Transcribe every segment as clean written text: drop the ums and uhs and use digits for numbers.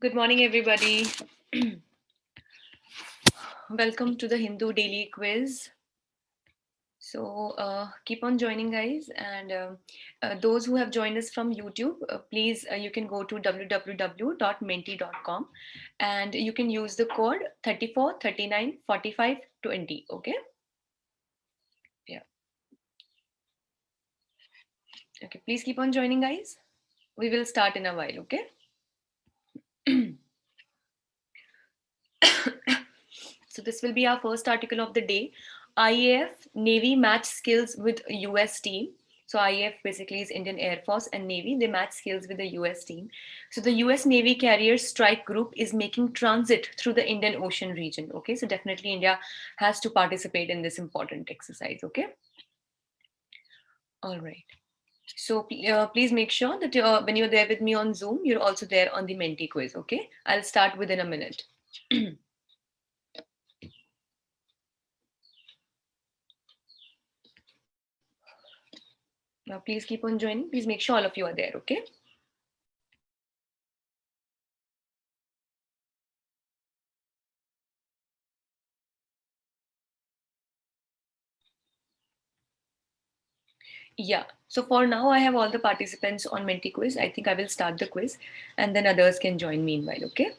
Good morning, everybody. Welcome to the Hindu Daily Quiz. So keep on joining, guys. And those who have joined us from YouTube, please, you can go to www.menti.com and you can use the code 34 39 45 20. Okay. Yeah. Okay. Please keep on joining, guys. We will start in a while. Okay. So this will be our first article of the day. IAF Navy match skills with US team. So IAF basically is Indian Air Force, and Navy, they match skills with the US team. So the US Navy Carrier Strike Group is making transit through the Indian Ocean region. Okay, so definitely India has to participate in this important exercise. Okay. All right. So please make sure that when you're there with me on Zoom, you're also there on the Menti quiz. Okay, I'll start within a minute. Now, please keep on joining. Please make sure all of you are there, okay? Yeah, so for now, I have all the participants on Menti quiz. I think I will start the quiz and then others can join meanwhile, okay?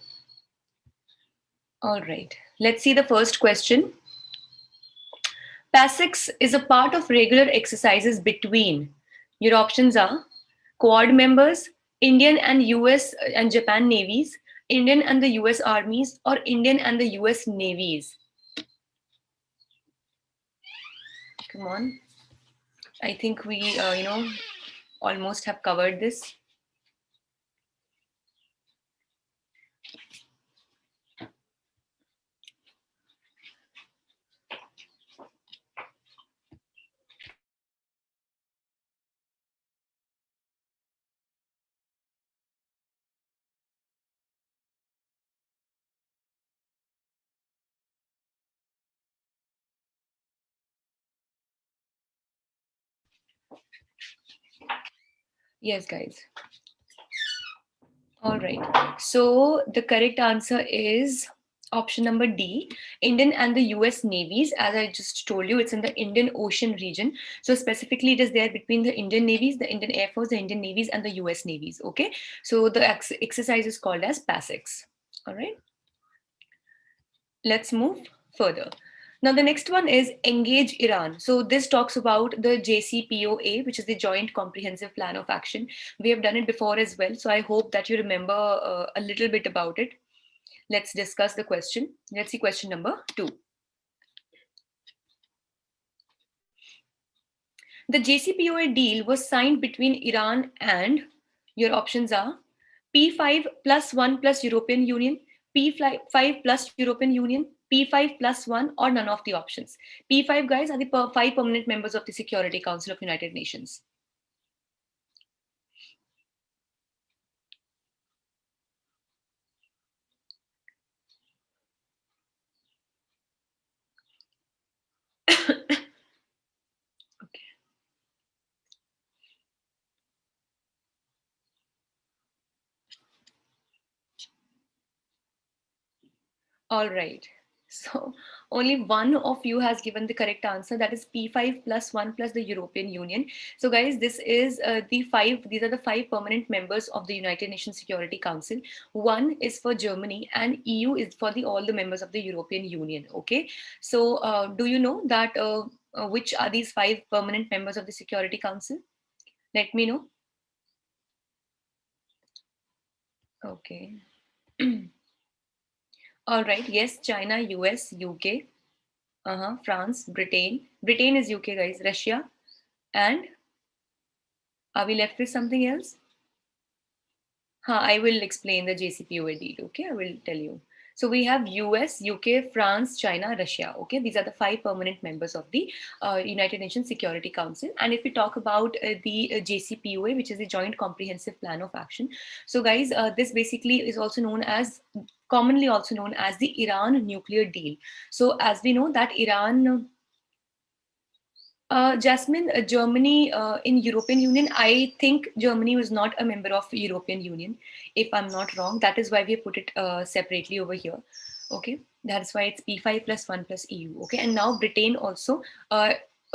All right, let's see the first question. PASIX is a part of regular exercises between, your options are Quad members, Indian and US and Japan navies, Indian and the US armies, or Indian and the US navies. Come on. I think we, almost have covered this. Yes, guys. All right. So the correct answer is option number D, Indian and the US navies. As I just told you, it's in the Indian Ocean region. So specifically, it is there between the Indian navies, the Indian Air Force, the Indian navies, and the US navies. Okay. So the exercise is called as PASIX. All right. Let's move further. Now, the next one is Engage Iran. So this talks about the JCPOA, which is the Joint Comprehensive Plan of Action. We have done it before as well. So I hope that you remember a little bit about it. Let's discuss the question. Let's see question number 2. The JCPOA deal was signed between Iran and, your options are P5 plus 1 plus European Union, P5 plus European Union, P5 plus 1, or none of the options. P5, guys, are the 5 permanent members of the Security Council of United Nations. Okay. All right. So only one of you has given the correct answer. That is P5 plus 1 plus the European Union. So guys, this is these are the 5 permanent members of the United Nations Security Council. One is for Germany and EU is for all the members of the European Union. Okay. So do you know that which are these 5 permanent members of the Security Council? Let me know. Okay. All right. Yes, China, US, UK. France, Britain. Britain is UK, guys. Russia. And are we left with something else? I will explain the JCPOA deal. Okay, I will tell you. So we have US, UK, France, China, Russia. Okay, these are the 5 permanent members of the United Nations Security Council. And if we talk about the JCPOA, which is the Joint Comprehensive Plan of Action. So guys, this basically is also known as, commonly also known as the Iran nuclear deal. So as we know that Iran, Jasmine, Germany in European Union, I think Germany was not a member of European Union, if I'm not wrong. That is why we put it separately over here. Okay, that's why it's P5 plus 1 plus EU. Okay, and now Britain also.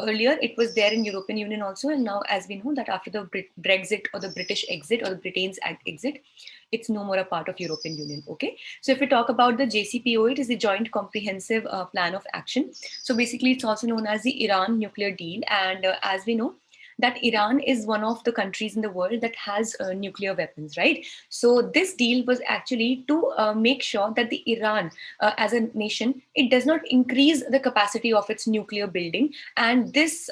Earlier it was there in European Union also, and now as we know that after the Brexit or the British exit or the Britain's exit, it's no more a part of European Union. Okay, so if we talk about the JCPOA, it is the Joint Comprehensive Plan of Action. So basically, it's also known as the Iran nuclear deal. And as we know, that Iran is one of the countries in the world that has nuclear weapons, right? So this deal was actually to make sure that the Iran, as a nation, it does not increase the capacity of its nuclear building. And this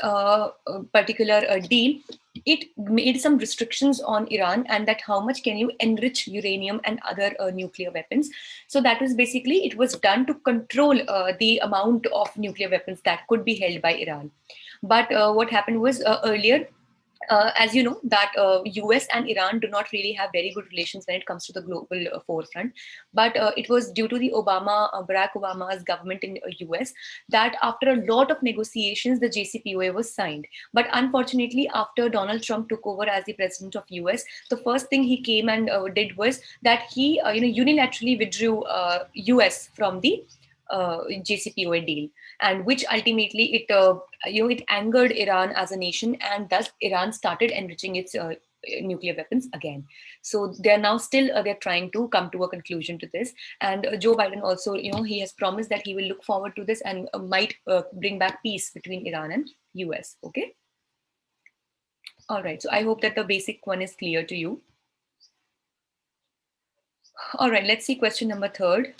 particular deal, it made some restrictions on Iran and that how much can you enrich uranium and other nuclear weapons. So that was basically, it was done to control the amount of nuclear weapons that could be held by Iran. But what happened was earlier, as you know, that US and Iran do not really have very good relations when it comes to the global forefront. But it was due to the Barack Obama's government in US that after a lot of negotiations, the JCPOA was signed. But unfortunately, after Donald Trump took over as the president of US, the first thing he came and did was that he unilaterally withdrew US from the JCPOA deal, and which ultimately it angered Iran as a nation, and thus Iran started enriching its nuclear weapons again. So they're now still they're trying to come to a conclusion to this. And Joe Biden also, he has promised that he will look forward to this and might bring back peace between Iran and US. Okay. All right. So I hope that the basic one is clear to you. All right. Let's see question number 3.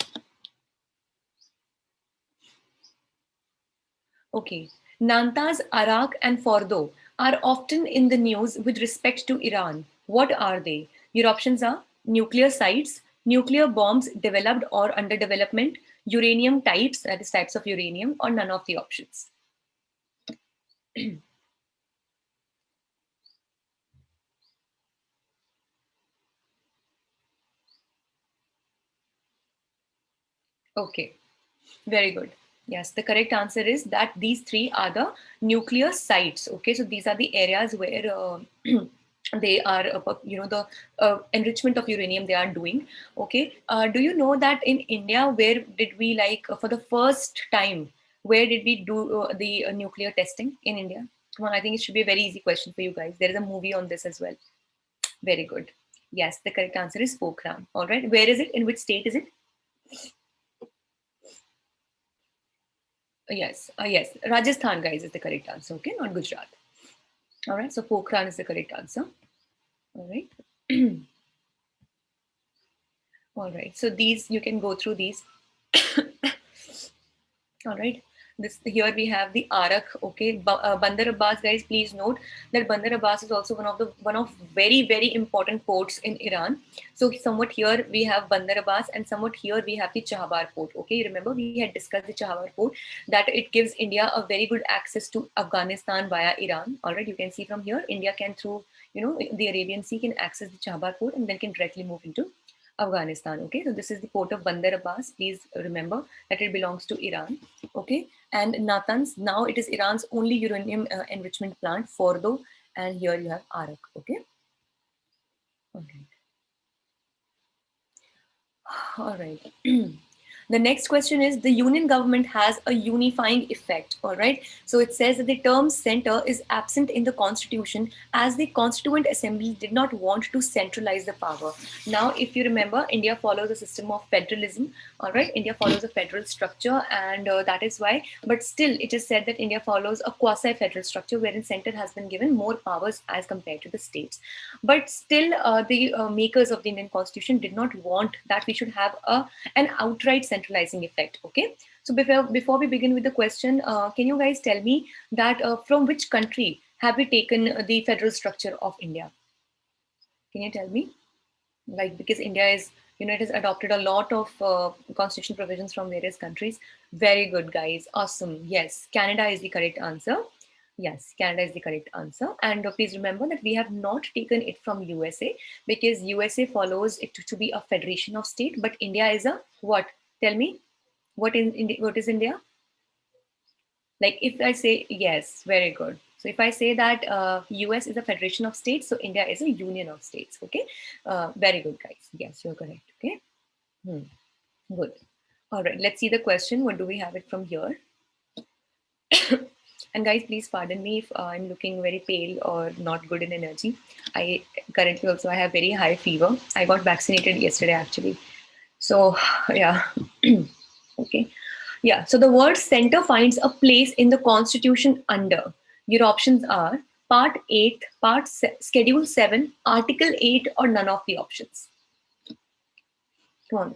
Okay. Nantas, Arak, and Fordo are often in the news with respect to Iran. What are they? Your options are nuclear sites, nuclear bombs developed or under development, uranium types, that is types of uranium, or none of the options. Okay, very good. Yes, the correct answer is that these 3 are the nuclear sites. Okay, so these are the areas where they are, the enrichment of uranium they are doing. Okay, do you know that in India, where did we for the first time, where did we do the nuclear testing in India? Come on, I think it should be a very easy question for you guys. There is a movie on this as well. Very good. Yes, the correct answer is Pokhran. All right, where is it? In which state is it? Yes. Rajasthan, guys, is the correct answer. Okay, not Gujarat. All right, so Pokhran is the correct answer. All right. All right, so these, you can go through these. All right. This here we have the Arak. Okay, Bandar Abbas, guys. Please note that Bandar Abbas is also one of very important ports in Iran. So somewhat here we have Bandar Abbas, and somewhat here we have the Chahabar port. Okay, remember we had discussed the Chahabar port, that it gives India a very good access to Afghanistan via Iran. All right, you can see from here India can, through the Arabian Sea, can access the Chahabar port and then can directly move into Afghanistan. Okay, so this is the port of Bandar Abbas. Please remember that it belongs to Iran. Okay, and Natanz, now it is Iran's only uranium enrichment plant, Fordo, and here you have Arak. Okay, okay, all right. The next question is, the union government has a unifying effect. All right. So it says that the term center is absent in the constitution as the constituent assembly did not want to centralize the power. Now, if you remember, India follows a system of federalism. All right. India follows a federal structure, and that is why, but still it is said that India follows a quasi-federal structure wherein center has been given more powers as compared to the states. But still, the makers of the Indian constitution did not want that we should have an outright centralizing effect. Okay, so before we begin with the question, can you guys tell me that from which country have we taken the federal structure of India? Can you tell me? Like, because India is, it has adopted a lot of constitutional provisions from various countries. Very good, guys. Awesome. Yes, Canada is the correct answer. Yes, Canada is the correct answer. And please remember that we have not taken it from USA, because USA follows it to be a federation of state, but India is a what? Tell me, what is India? Like, if I say yes, very good. So if I say that US is a federation of states, so India is a union of states. Okay, very good, guys. Yes, you're correct. Okay, good. All right, let's see the question. What do we have it from here? And guys, please pardon me if I'm looking very pale or not good in energy. I currently also I have very high fever. I got vaccinated yesterday actually. So yeah, okay. Yeah, so the word center finds a place in the constitution under. Your options are part 8, schedule 7, article 8 or none of the options. Come on.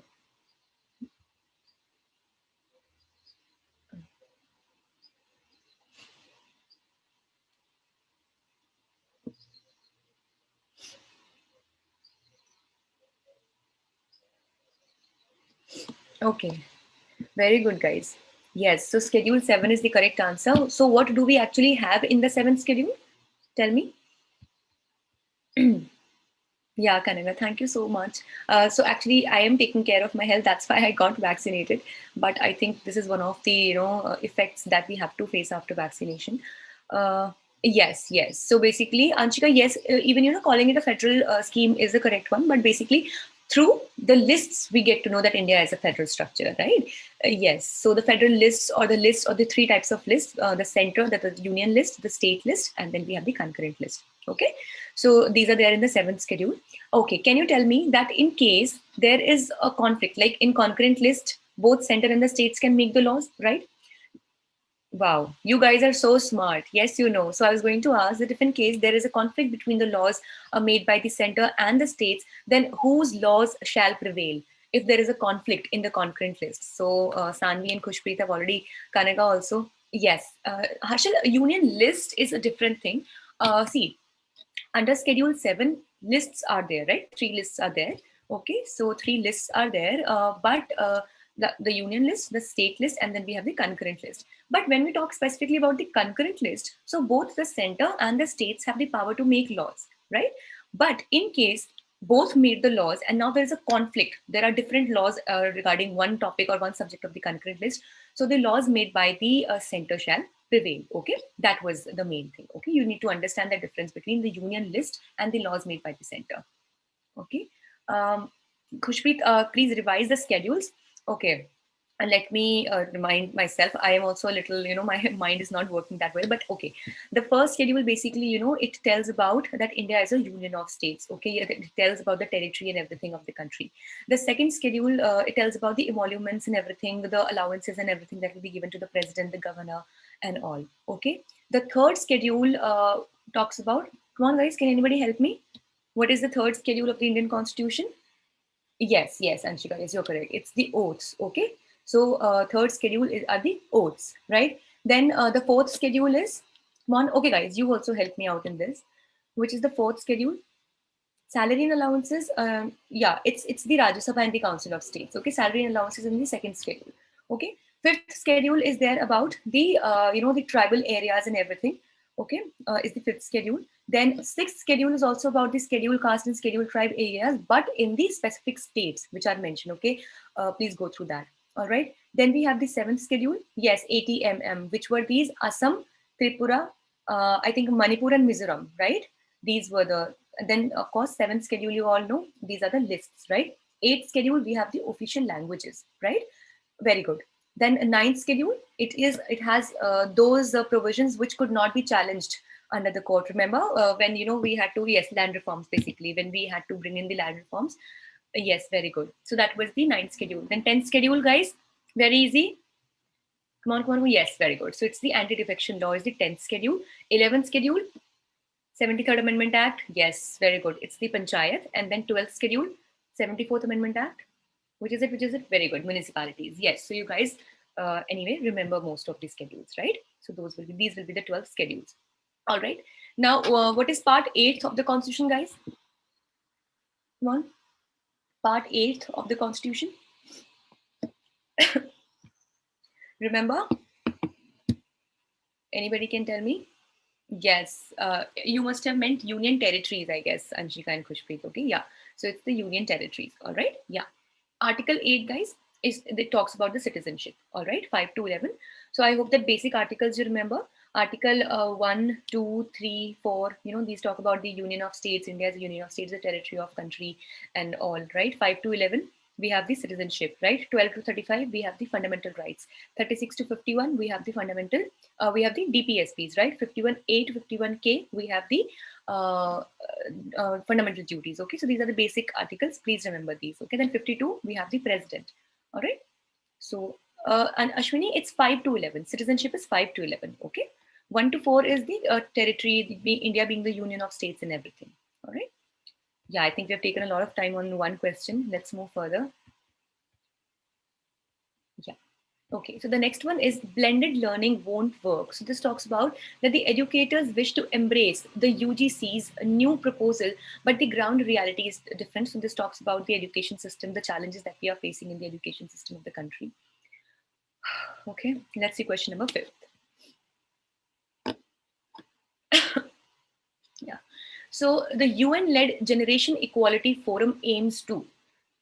Okay. Very good, guys. Yes, so schedule 7 is the correct answer. So what do we actually have in the 7th schedule? Tell me. Yeah, Kanaga, thank you so much. So actually, I am taking care of my health. That's why I got vaccinated. But I think this is one of the effects that we have to face after vaccination. Yes, yes. So basically, Anshika, yes, even calling it a federal scheme is the correct one. But basically, through the lists, we get to know that India is a federal structure, right? Yes. So the federal lists or the list or the three types of lists: the center, that the union list, the state list, and then we have the concurrent list. Okay. So these are there in the 7th schedule. Okay, can you tell me that in case there is a conflict, like in concurrent list, both center and the states can make the laws, right? Wow, you guys are so smart. Yes, you know. So I was going to ask that if in case there is a conflict between the laws made by the center and the states, then whose laws shall prevail? If there is a conflict in the concurrent list. So Sanvi and Kushpreet have already, Kanaga also. Yes, Harshal, a union list is a different thing. See, under schedule 7 lists are there, right? 3 lists are there. Okay, so 3 lists are there, but the union list, the state list, and then we have the concurrent list. But when we talk specifically about the concurrent list, so both the center and the states have the power to make laws, right? But in case both made the laws and now there is a conflict, there are different laws regarding one topic or one subject of the concurrent list, so the laws made by the center shall prevail. Okay, that was the main thing. Okay, you need to understand the difference between the union list and the laws made by the center. Okay, Khushpreet, please revise the schedules. Okay, and let me remind myself, I am also a little, my mind is not working that well, but okay. The first schedule basically, it tells about that India is a union of states. Okay, it tells about the territory and everything of the country. The second schedule, it tells about the emoluments and everything, the allowances and everything that will be given to the president, the governor, and all. Okay, the third schedule talks about, come on guys, can anybody help me? What is the third schedule of the Indian Constitution? Yes, yes, Anshika, yes, you're correct. It's the oaths. Okay. So third schedule are the oaths, right? Then the fourth schedule is one. Okay, guys, you also help me out in this. Which is the fourth schedule? Salary and allowances. Yeah, it's the Rajya Sabha and the Council of States. Okay, salary and allowances in the second schedule. Okay, fifth schedule is there about the the tribal areas and everything. Okay, is the fifth schedule. Then sixth schedule is also about the scheduled caste and scheduled tribe areas, but in the specific states which are mentioned. Okay, please go through that. All right. Then we have the seventh schedule. Yes, ATMM, which were these: Assam, Tripura, I think Manipur and Mizoram. Right. These were the. Then of course seventh schedule. You all know these are the lists, right? Eighth schedule we have the official languages, right? Very good. Then ninth schedule, it has those provisions which could not be challenged under the court. Remember when we had to, yes, land reforms, basically when we had to bring in the land reforms. Yes, very good. So that was the ninth schedule. Then 10th schedule, guys, very easy. Come on, come on. Yes, very good. So it's the anti-defection law is the 10th schedule. 11th schedule, 73rd Amendment Act. Yes, very good. It's the Panchayat. And then 12th schedule, 74th Amendment Act. Which is it? Which is it? Very good. Municipalities. Yes. So you guys, anyway, remember most of the schedules, right? So these will be the 12 schedules. All right. Now, what is part 8th of the Constitution, guys? Come on. Part 8th of the Constitution. Remember? Anybody can tell me? Yes. You must have meant union territories, I guess, Anshika and Khushpreet. Okay. Yeah. So it's the union territories. All right. Yeah. Article 8, guys, it talks about the citizenship. All right, 5 to 11. So I hope that basic articles you remember. Article 1, 2, 3, 4, these talk about the Union of States. India is a Union of States, the territory of country and all, right? 5 to 11, we have the citizenship, right? 12 to 35, we have the fundamental rights. 36 to 51, we have the we have the DPSPs, right? 51A to 51K, we have the fundamental duties, okay? So these are the basic articles, please remember these, okay? Then 52, we have the president, all right? So, and Ashwini, it's 5 to 11. Citizenship is 5 to 11, okay? 1 to 4 is the territory, India being the Union of States and everything, all right? Yeah, I think we have taken a lot of time on one question. Let's move further. Yeah. Okay, so the next one is blended learning won't work. So this talks about that the educators wish to embrace the UGC's new proposal, but the ground reality is different. So this talks about the education system, the challenges that we are facing in the education system of the country. Okay, let's see question number 5. Yeah. So the UN-led Generation Equality Forum aims to,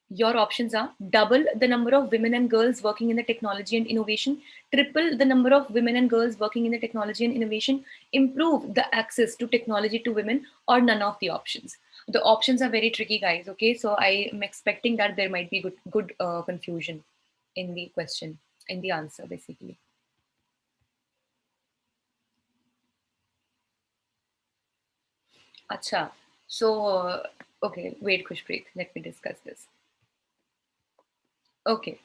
your options are double the number of women and girls working in the technology and innovation, triple the number of women and girls working in the technology and innovation, improve the access to technology to women, or none of the options. The options are very tricky, guys. Okay, so I am expecting that there might be good confusion in the question, in the answer, basically. Acha. So, okay, wait, Khushpreet, let me discuss this. Okay.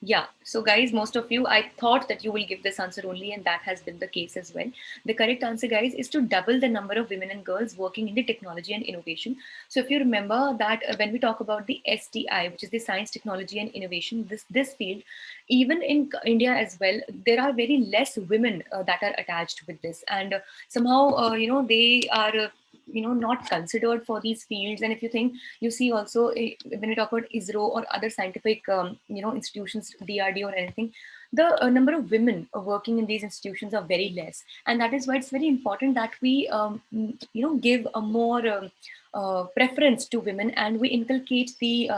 Yeah, so guys, most of you, I thought that you will give this answer only, and that has been the case as well. The correct answer, guys, is to double the number of women and girls working in the technology and innovation. So if you remember that when we talk about the STI, which is the science, technology and innovation, this field, even in India as well, there are very less women that are attached with this, and somehow they are not considered for these fields. And if you think, you see also when we talk about ISRO or other scientific institutions, DRD or anything, the number of women working in these institutions are very less, and that is why it's very important that we give a more preference to women, and we inculcate the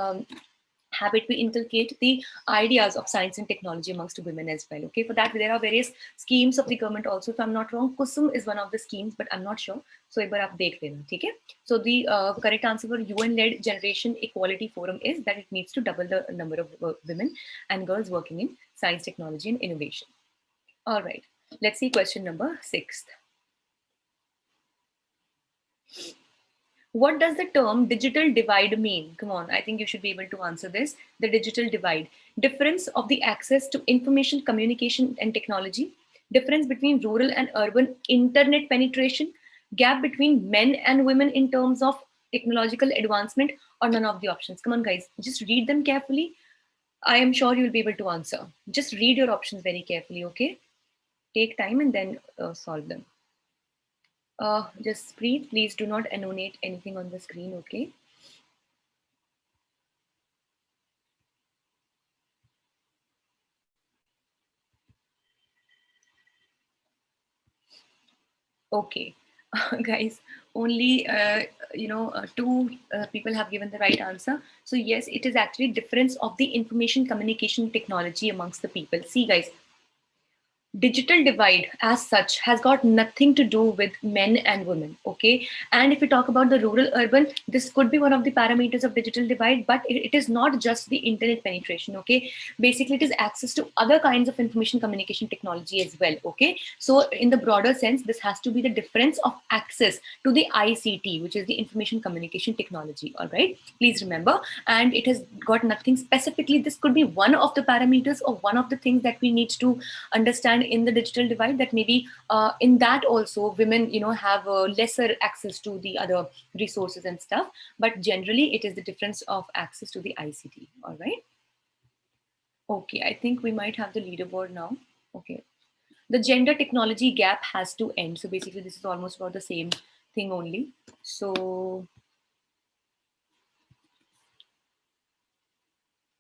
habit, we inculcate the ideas of science and technology amongst women as well. Okay, for that there are various schemes of the government also. If I'm not wrong, kusum is one of the schemes, but I'm not sure, so एक बार आप देख लेना, ठीक है? So the correct answer for UN-led Generation Equality Forum is that it needs to double the number of women and girls working in science, technology and innovation. All right, let's see question number 6. What does the term digital divide mean? Come on, I think you should be able to answer this. The digital divide: difference of the access to information, communication, and technology, difference between rural and urban internet penetration, gap between men and women in terms of technological advancement, or none of the options. Come on, guys, just read them carefully. I am sure you'll be able to answer. Just read your options very carefully, okay? Take time and then solve them. Just breathe. Please do not annotate anything on the screen, okay? Okay, guys, only two people have given the right answer. So yes, it is actually difference of the information communication technology amongst the people. See, guys, digital divide as such has got nothing to do with men and women, okay? And if we talk about the rural urban, this could be one of the parameters of digital divide, but it is not just the internet penetration, okay? Basically it is access to other kinds of information communication technology as well, okay? So in the broader sense, this has to be the difference of access to the ICT, which is the information communication technology, all right? Please remember. And it has got nothing specifically, this could be one of the parameters or one of the things that we need to understand in the digital divide, that maybe in that also women have lesser access to the other resources and stuff, but generally it is the difference of access to the ICT. All right, okay, I think we might have the leaderboard now. Okay, the gender technology gap has to end. So basically this is almost about the same thing only. So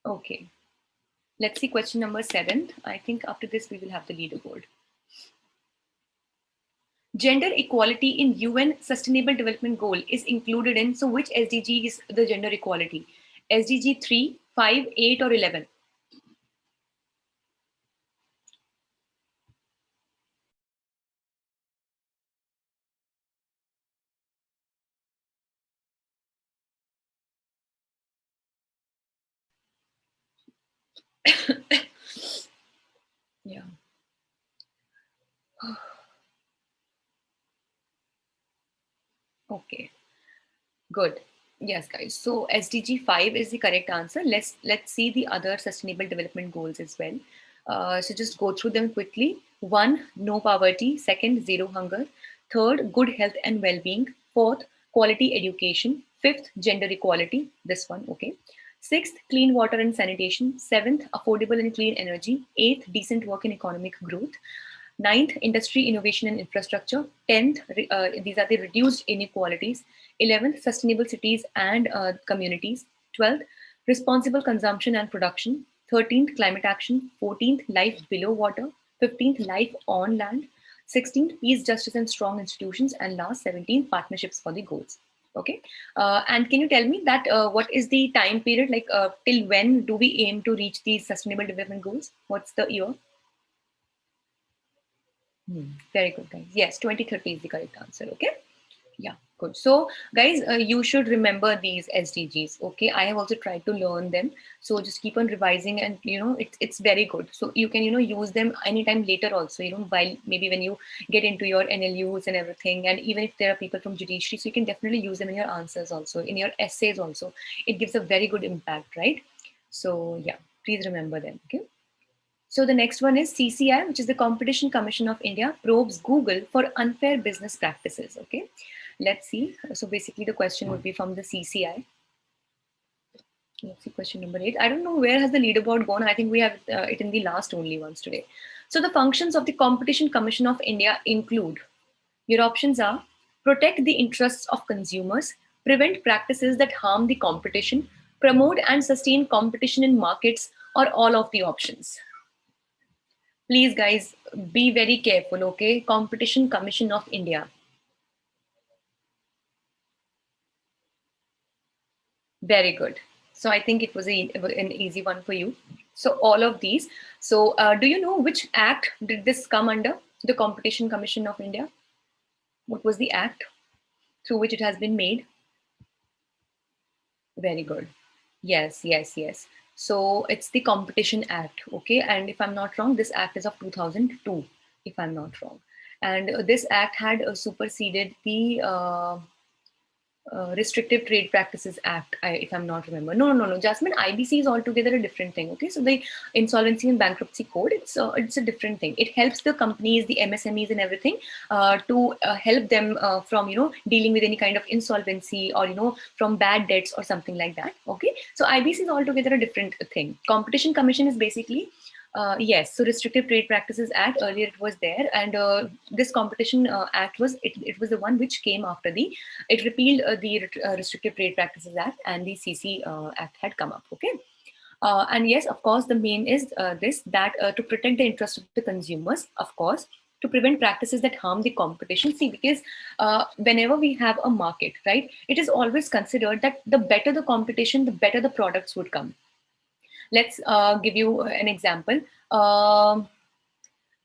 okay, let's see question number 7. I think after this we will have the leaderboard. Gender equality in UN Sustainable Development Goal is included in, so which SDG is the gender equality? SDG 3, 5, 8 or 11? Yeah. Okay. Good. Yes, guys. So SDG 5 is the correct answer. Let's see the other sustainable development goals as well. So just go through them quickly. One, no poverty. Second, zero hunger. Third, good health and well-being. Fourth, quality education. Fifth, gender equality. This one, okay. Sixth, clean water and sanitation. Seventh, affordable and clean energy. Eighth, decent work and economic growth. Ninth, industry, innovation and infrastructure. 10th, these are the reduced inequalities. 11th, sustainable cities and communities. 12th, responsible consumption and production. 13th, climate action. 14th, life below water. 15th, life on land. 16th, peace, justice and strong institutions. And last, 17th, partnerships for the goals. Okay. And can you tell me that what is the time period, like till when do we aim to reach these sustainable development goals? What's the year? Very good, guys. Yes, 2030 is the correct answer. Okay. Yeah, good. So, guys, you should remember these SDGs. Okay, I have also tried to learn them. So just keep on revising, and it's very good. So you can use them anytime later also. While maybe when you get into your NLUs and everything, and even if there are people from judiciary, so you can definitely use them in your answers also, in your essays also. It gives a very good impact, right? So yeah, please remember them. Okay. So the next one is CCI, which is the Competition Commission of India, probes Google for unfair business practices. Okay, let's see. So basically the question would be from the CCI. Let's see question number 8. I don't know where has the leaderboard gone. I think we have it in the last only ones today. So the functions of the Competition Commission of India include, your options are protect the interests of consumers, prevent practices that harm the competition, promote and sustain competition in markets, or all of the options. Please, guys, be very careful, okay? Competition Commission of India. Very good. So I think it was an easy one for you. So all of these. So do you know which act did this come under? The Competition Commission of India? What was the act through which it has been made? Very good. Yes, yes, yes. So it's the Competition Act, okay? And if I'm not wrong, this act is of 2002, if I'm not wrong. And this act had superseded the Restrictive Trade Practices Act, if I'm not remember. No. Jasmine, IBC is altogether a different thing. Okay, so the Insolvency and Bankruptcy Code, it's a different thing. It helps the companies, the MSMEs, and everything to help them from dealing with any kind of insolvency or from bad debts or something like that. Okay, so IBC is altogether a different thing. Competition Commission is basically yes, so Restrictive Trade Practices Act, earlier it was there, and this Competition Act it was the one which came after it repealed the Restrictive Trade Practices Act, and the CC Act had come up. Okay. And yes, of course, the main is that to protect the interest of the consumers, of course, to prevent practices that harm the competition. See, because whenever we have a market, right, it is always considered that the better the competition, the better the products would come. Let's give you an example.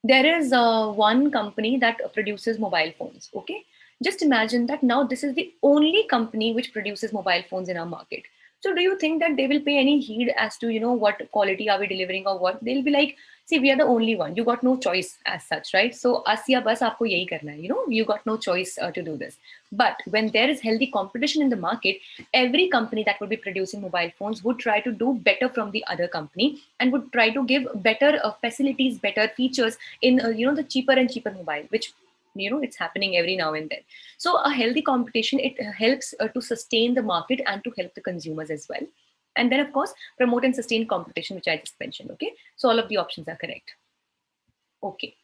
There is one company that produces mobile phones. Okay, just imagine that now this is the only company which produces mobile phones in our market. So do you think that they will pay any heed as to what quality are we delivering or what? They'll be like, see, we are the only one. You got no choice as such, right? So us ya bas aapko yahi karna hai. You got no choice to do this. But when there is healthy competition in the market, every company that would be producing mobile phones would try to do better from the other company and would try to give better facilities, better features in the cheaper and cheaper mobile, which it's happening every now and then. So a healthy competition, it helps to sustain the market and to help the consumers as well. And then of course promote and sustain competition, which I just mentioned. Okay, so all of the options are correct. Okay,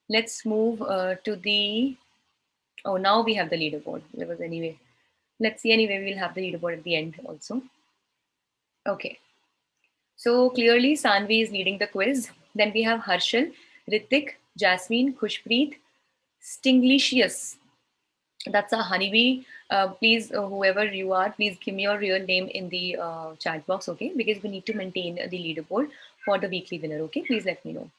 let's move to the oh, now we have the leaderboard. There was anyway, let's see, anyway we'll have the leaderboard at the end also. Okay, so clearly Sanvi is leading the quiz. Then we have Harshal, Ritik, Jasmine, Khushpreet, Stinglicious. That's a honeybee. Please, whoever you are, please give me your real name in the chat box, okay? Because we need to maintain the leaderboard for the weekly winner, okay? Please let me know.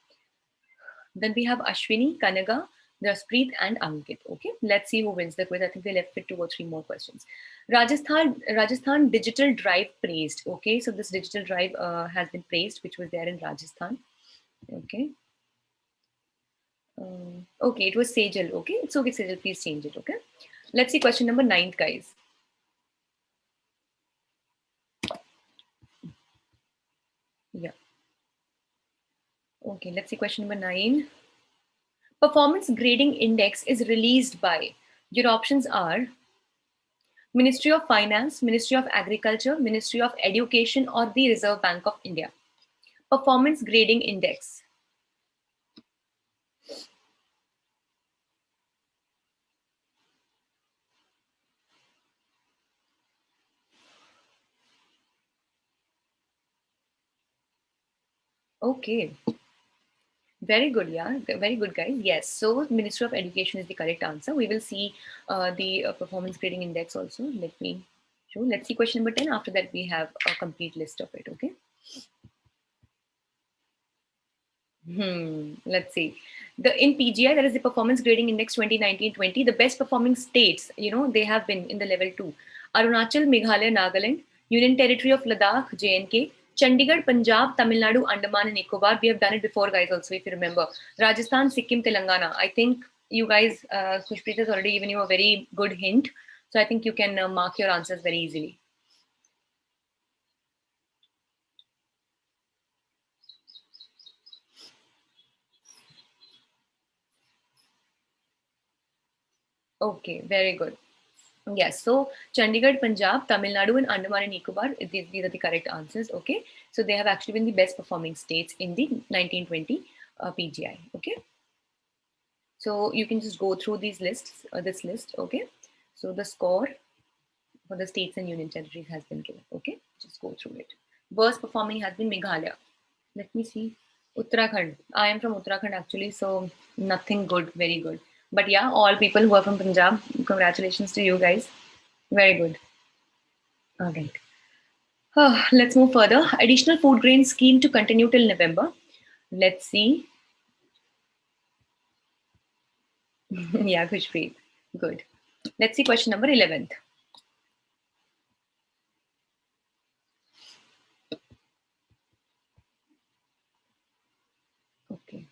Then we have Ashwini, Kanaga, Jaspreet and Ankit. Okay, let's see who wins the quiz. I think we left with 2 or 3 more questions. Rajasthan Digital Drive praised. Okay, so this digital drive has been praised, which was there in Rajasthan. Okay. Okay, it was Sejal. Okay, it's okay, Sejal. Please change it. Okay. Let's see question number 9, guys. Yeah. Okay, let's see question number 9. Performance grading index is released by. Your options are Ministry of Finance, Ministry of Agriculture, Ministry of Education, or the Reserve Bank of India. Performance grading index. Okay. Very good, yeah. Very good, guys. Yes. So, Ministry of Education is the correct answer. We will see the performance grading index also. Let me show. Let's see question number 10. After that, we have a complete list of it. Okay. Let's see. In PGI, that is the Performance Grading Index 2019-20. The best performing states, they have been in the level 2. Arunachal, Meghalaya, Nagaland, Union Territory of Ladakh, JNK, Chandigarh, Punjab, Tamil Nadu, Andaman and Nicobar. We have done it before, guys, also, if you remember. Rajasthan, Sikkim, Telangana. I think you guys, Khushpreet has already given you a very good hint. So I think you can mark your answers very easily. Okay, very good. Yes, so Chandigarh, Punjab, Tamil Nadu, and Andaman and Nicobar, these are the correct answers. Okay, so they have actually been the best performing states in the 1920 PGI. Okay, so you can just go through these lists, this list. Okay, so the score for the states and union territories has been given. Okay, just go through it. Worst performing has been Meghalaya. Let me see. Uttarakhand. I am from Uttarakhand actually, so nothing good, very good. But yeah, all people who are from Punjab, congratulations to you guys. Very good. All right. Let's move further. Additional food grain scheme to continue till November. Let's see. Yeah, Khushpreet. Good. Let's see question number 11th. Okay.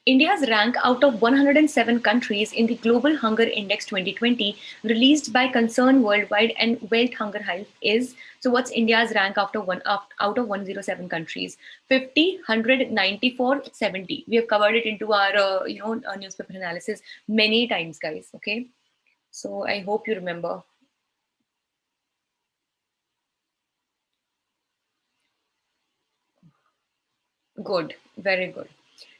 India's rank out of 107 countries in the Global Hunger Index 2020, released by Concern Worldwide and World Hunger Health, is, so what's India's rank out of 107 countries? 50, 100, 94, 70. We have covered it into our our newspaper analysis many times, guys. Okay, so I hope you remember. Good, very good.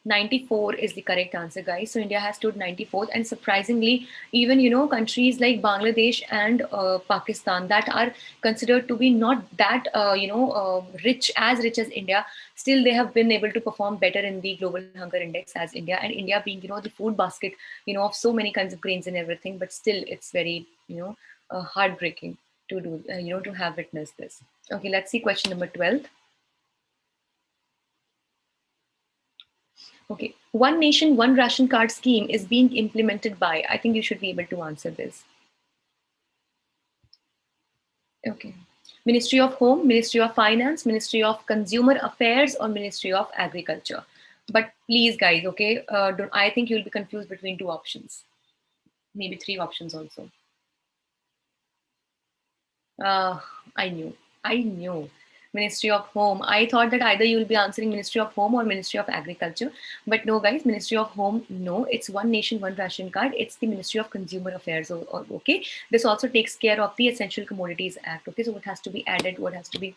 94 is the correct answer, guys. So India has stood 94th, and surprisingly, even countries like Bangladesh and Pakistan that are considered to be not that rich as India, still they have been able to perform better in the global hunger index as India. And India being the food basket of so many kinds of grains and everything, but still it's very heartbreaking to do to have witnessed this. Okay, let's see question number 12. Okay, One Nation, One Ration Card scheme is being implemented by, I think you should be able to answer this. Okay. Ministry of Home, Ministry of Finance, Ministry of Consumer Affairs, or Ministry of Agriculture. But please, guys, okay, I think you'll be confused between 2 options, maybe 3 options also. I knew. I knew. Ministry of Home. I thought that either you'll be answering Ministry of Home or Ministry of Agriculture. But no, guys, Ministry of Home, no. It's One Nation, One Ration Card. It's the Ministry of Consumer Affairs. Okay. This also takes care of the Essential Commodities Act. Okay. So what has to be added, what has to be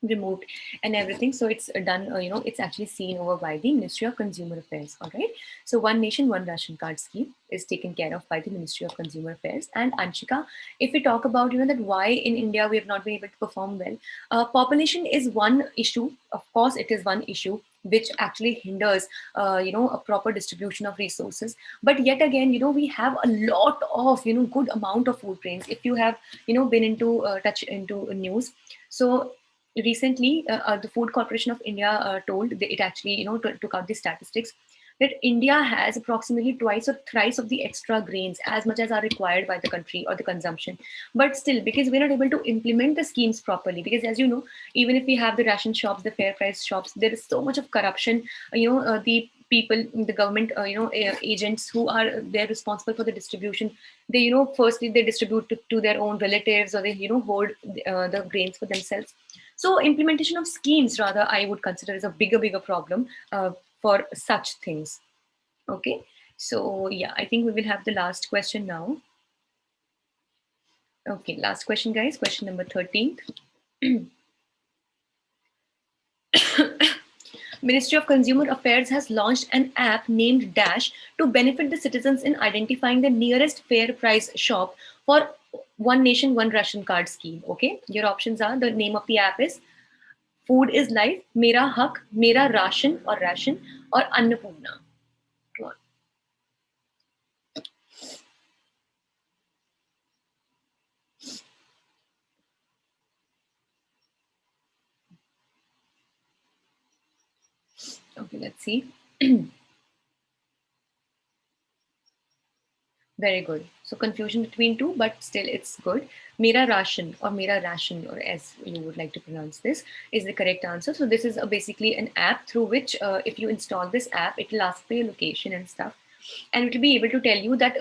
removed and everything, so it's done it's actually seen over by the Ministry of Consumer Affairs. All right, so One Nation, One Ration Card scheme is taken care of by the Ministry of Consumer Affairs. And Anshika, if we talk about that why in India we have not been able to perform well, population is one issue. Of course it is one issue which actually hinders a proper distribution of resources. But yet again, we have a lot of good amount of food grains. If you have been into touch into news, so recently the Food Corporation of India told it actually took out the statistics. that India has approximately twice or thrice of the extra grains as much as are required by the country or the consumption. But still, because we're not able to implement the schemes properly, because as you know, even if we have the ration shops, the fair price shops, there is so much of corruption. The people, the government, agents who are they're responsible for the distribution. They, firstly they distribute to their own relatives, or they, hoard the grains for themselves. So implementation of schemes, rather, I would consider is a bigger problem for such things. Okay, so yeah, I think we will have the last question now. Okay, last question, guys. Question number 13. Ministry of Consumer Affairs has launched an app named Dash to benefit the citizens in identifying the nearest fair price shop for One Nation, One Ration Card scheme. Okay, your options are, the name of the app is Food is Life, Mera Hak, Mera Ration, or Annapurna. Come on. Okay, let's see. Very good. So confusion between two, but still it's good. Mera Ration, or Mera Ration, or as you would like to pronounce this, is the correct answer. So this is basically an app through which, if you install this app, it will ask for your location and stuff, and it will be able to tell you that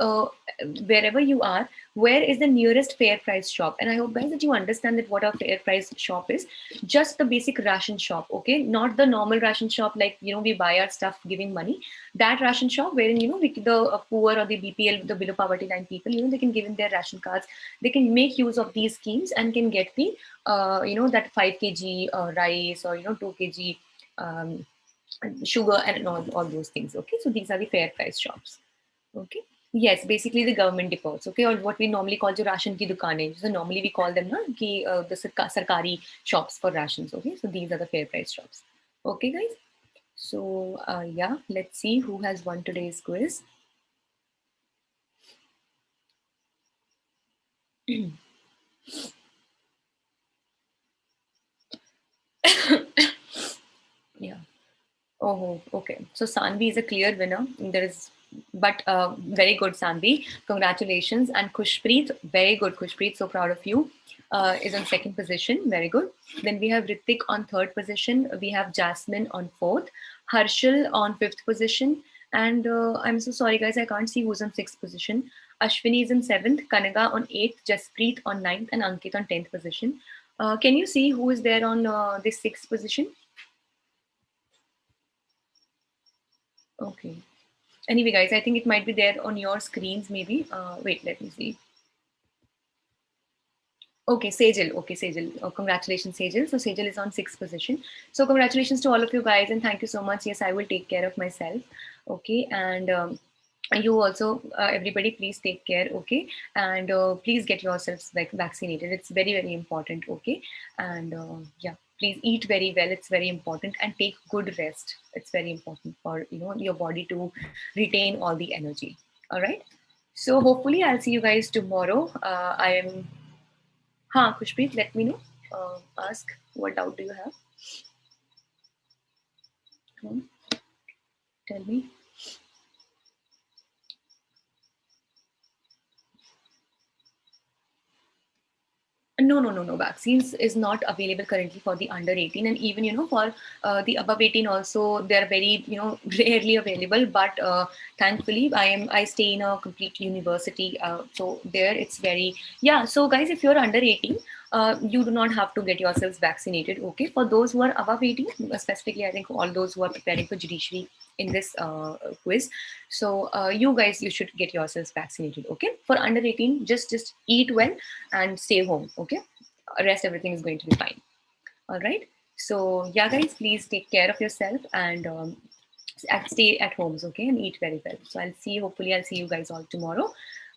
wherever you are, where is the nearest fair price shop. And I hope, guys, that you understand that what a fair price shop is. Just the basic ration shop, okay, not the normal ration shop like, we buy our stuff giving money. That ration shop wherein, the poor or the BPL, the below poverty line people, they can give in their ration cards, they can make use of these schemes and can get the that 5 kg rice, or 2 kg sugar, and all those things. Okay, so these are the fair price shops. Okay, yes, basically the government depots. Okay, or what we normally call the ration ki dukane. So normally we call them the sarkari shops for rations. Okay, so these are the fair price shops. Okay, guys. So yeah, let's see who has won today's quiz. Yeah. Oh, okay. So Sanvi is a clear winner. There is, but very good, Sanvi. Congratulations. And Kushpreet, very good, Kushpreet. So proud of you. Is on second position. Very good. Then we have Ritik on third position. We have Jasmine on fourth. Harshal on fifth position. And I'm so sorry, guys. I can't see who's on sixth position. Ashwini is in seventh. Kanaga on eighth. Jaspreet on ninth. And Ankit on 10th position. Can you see who is there on this sixth position? Okay. Anyway, guys, I think it might be there on your screens, maybe. Wait, let me see. Okay, Sejal. Okay, Sejal. Oh, congratulations, Sejal. So Sejal is on sixth position. So congratulations to all of you guys, and thank you so much. Yes, I will take care of myself. Okay, and you also, everybody, please take care. Okay, and please get yourselves vaccinated. It's very important. Okay, and yeah, please eat very well. It's very important, and take good rest. It's very important for your body to retain all the energy. All right. So hopefully I'll see you guys tomorrow. I am Kushpreet, let me know. Ask what doubt do you have? Hmm, tell me. No. Vaccines is not available currently for the under 18, and even for the above 18 also, they are very rarely available. But thankfully, I stay in a complete university, so there it's very, yeah. So guys, if you're under 18, you do not have to get yourselves vaccinated. Okay, for those who are above 18, specifically, I think all those who are preparing for judiciary in this quiz. So you guys, you should get yourselves vaccinated. Okay, for under 18, just eat well and stay home. Okay, rest everything is going to be fine. All right. So yeah, guys, please take care of yourself and stay at homes. Okay, and eat very well. So I'll see. Hopefully, I'll see you guys all tomorrow.